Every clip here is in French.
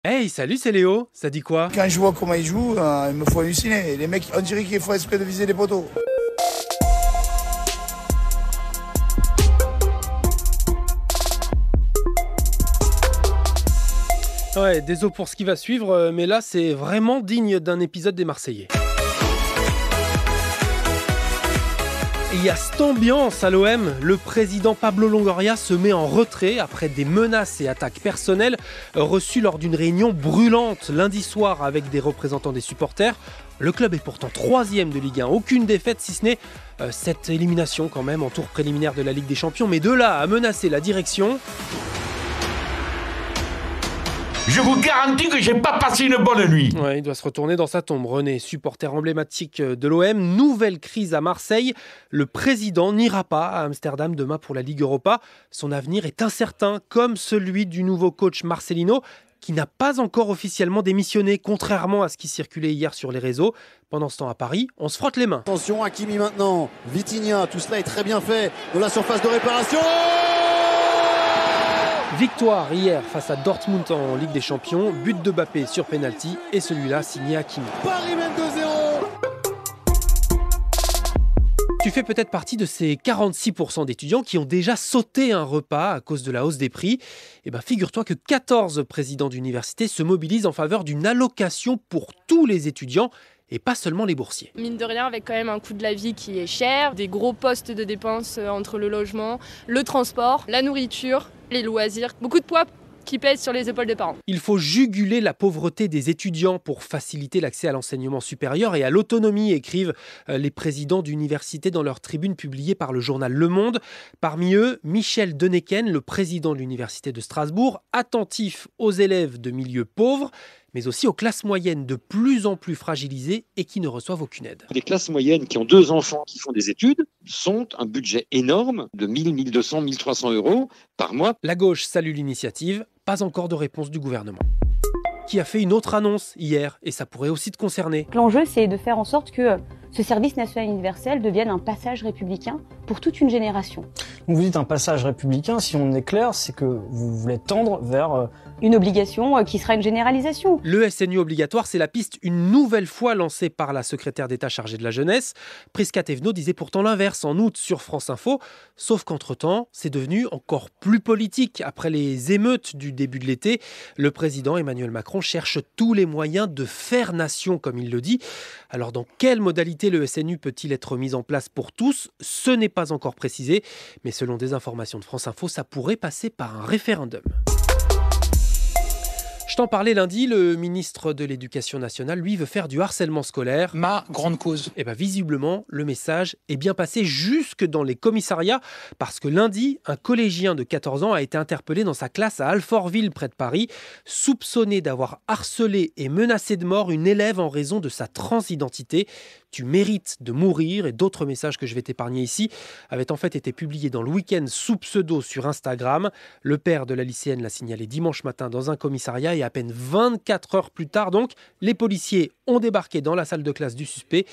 Hey, salut, c'est Léo. Ça dit quoi? Quand je vois comment ils jouent, il me faut halluciner. Les mecs, on dirait qu'ils font exprès de viser les poteaux. Ouais, désolé pour ce qui va suivre, mais là, c'est vraiment digne d'un épisode des Marseillais. Et il y a cette ambiance à l'OM, le président Pablo Longoria se met en retrait après des menaces et attaques personnelles reçues lors d'une réunion brûlante lundi soir avec des représentants des supporters. Le club est pourtant 3e de Ligue 1, aucune défaite si ce n'est cette élimination quand même en tour préliminaire de la Ligue des Champions. Mais de là à menacer la direction... Je vous garantis que j'ai pas passé une bonne nuit. Ouais, il doit se retourner dans sa tombe. René, supporter emblématique de l'OM, nouvelle crise à Marseille. Le président n'ira pas à Amsterdam demain pour la Ligue Europa. Son avenir est incertain, comme celui du nouveau coach Marcelino, qui n'a pas encore officiellement démissionné, contrairement à ce qui circulait hier sur les réseaux. Pendant ce temps à Paris, on se frotte les mains. Attention, Hakimi maintenant, Vitinha, tout cela est très bien fait de la surface de réparation. Victoire hier face à Dortmund en Ligue des Champions, but de Mbappé sur penalty et celui-là signé Hakimi. Paris mène 2-0. Tu fais peut-être partie de ces 46% d'étudiants qui ont déjà sauté un repas à cause de la hausse des prix. Eh bien, figure-toi que 14 présidents d'université se mobilisent en faveur d'une allocation pour tous les étudiants et pas seulement les boursiers. Mine de rien, avec quand même un coût de la vie qui est cher, des gros postes de dépenses entre le logement, le transport, la nourriture, les loisirs, beaucoup de poids qui pèsent sur les épaules des parents. Il faut juguler la pauvreté des étudiants pour faciliter l'accès à l'enseignement supérieur et à l'autonomie, écrivent les présidents d'université dans leur tribune publiée par le journal Le Monde. Parmi eux, Michel Deneken, le président de l'université de Strasbourg, attentif aux élèves de milieux pauvres, mais aussi aux classes moyennes de plus en plus fragilisées et qui ne reçoivent aucune aide. Les classes moyennes qui ont 2 enfants qui font des études sont un budget énorme de 1000, 1200, 1300 euros par mois. La gauche salue l'initiative, pas encore de réponse du gouvernement, qui a fait une autre annonce hier, et ça pourrait aussi te concerner. L'enjeu, c'est de faire en sorte que ce service national universel devienne un passage républicain pour toute une génération. Donc vous dites un passage républicain, si on est clair, c'est que vous voulez tendre vers... Une obligation qui sera une généralisation. Le SNU obligatoire, c'est la piste une nouvelle fois lancée par la secrétaire d'État chargée de la jeunesse. Prisca Thévenot disait pourtant l'inverse en août sur France Info, sauf qu'entre-temps, c'est devenu encore plus politique. Après les émeutes du début de l'été, le président Emmanuel Macron cherche tous les moyens de faire nation, comme il le dit. Alors dans quelle modalité le SNU peut-il être mis en place pour tous? Ce n'est pas encore précisé, mais selon des informations de France Info, ça pourrait passer par un référendum. Je t'en parlais lundi, le ministre de l'Éducation nationale, lui, veut faire du harcèlement scolaire. Ma grande cause. Et bien visiblement, le message est bien passé jusque dans les commissariats, parce que lundi, un collégien de 14 ans a été interpellé dans sa classe à Alfortville, près de Paris, soupçonné d'avoir harcelé et menacé de mort une élève en raison de sa transidentité. Tu mérites de mourir, et d'autres messages que je vais t'épargner ici avaient en fait été publiés dans le week-end sous pseudo sur Instagram. Le père de la lycéenne l'a signalé dimanche matin dans un commissariat et à peine 24 heures plus tard, donc, les policiers ont débarqué dans la salle de classe du suspect.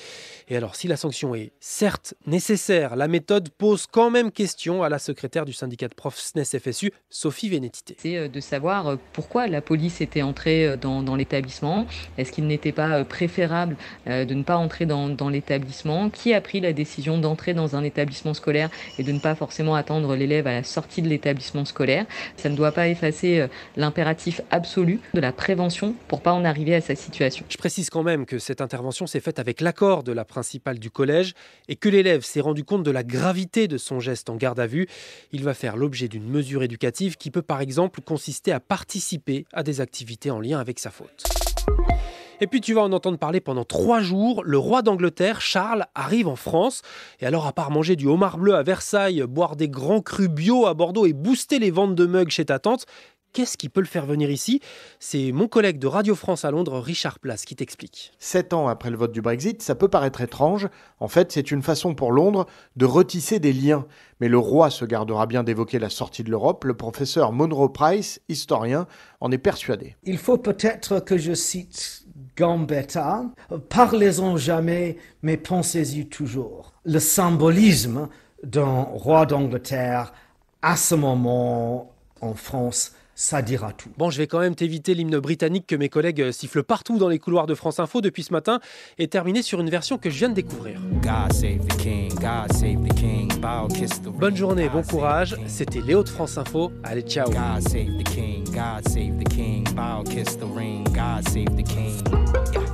Et alors, si la sanction est certes nécessaire, la méthode pose quand même question à la secrétaire du syndicat de profs SNES-FSU, Sophie Vénétité. C'est de savoir pourquoi la police était entrée dans l'établissement. Est-ce qu'il n'était pas préférable de ne pas entrer dans l'établissement? Qui a pris la décision d'entrer dans un établissement scolaire et de ne pas forcément attendre l'élève à la sortie de l'établissement scolaire? Ça ne doit pas effacer l'impératif absolu de la prévention pour pas en arriver à cette situation. Je précise quand même que cette intervention s'est faite avec l'accord de la principale du collège et que l'élève s'est rendu compte de la gravité de son geste en garde à vue. Il va faire l'objet d'une mesure éducative qui peut par exemple consister à participer à des activités en lien avec sa faute. Et puis tu vas en entendre parler pendant 3 jours. Le roi d'Angleterre, Charles, arrive en France. Et alors, à part manger du homard bleu à Versailles, boire des grands crus bio à Bordeaux et booster les ventes de mugs chez ta tante, qu'est-ce qui peut le faire venir ici? C'est mon collègue de Radio France à Londres, Richard Place, qui t'explique. 7 ans après le vote du Brexit, ça peut paraître étrange. En fait, c'est une façon pour Londres de retisser des liens. Mais le roi se gardera bien d'évoquer la sortie de l'Europe. Le professeur Monroe Price, historien, en est persuadé. Il faut peut-être que je cite Gambetta. Parlez-en jamais, mais pensez-y toujours. Le symbolisme d'un roi d'Angleterre à ce moment en France, ça dira tout. Bon, je vais quand même t'éviter l'hymne britannique que mes collègues sifflent partout dans les couloirs de France Info depuis ce matin et terminer sur une version que je viens de découvrir. Bonne journée, bon courage. C'était Léo de France Info. Allez, ciao. God save the king, God save the king, bow, kiss the ring, God save the king.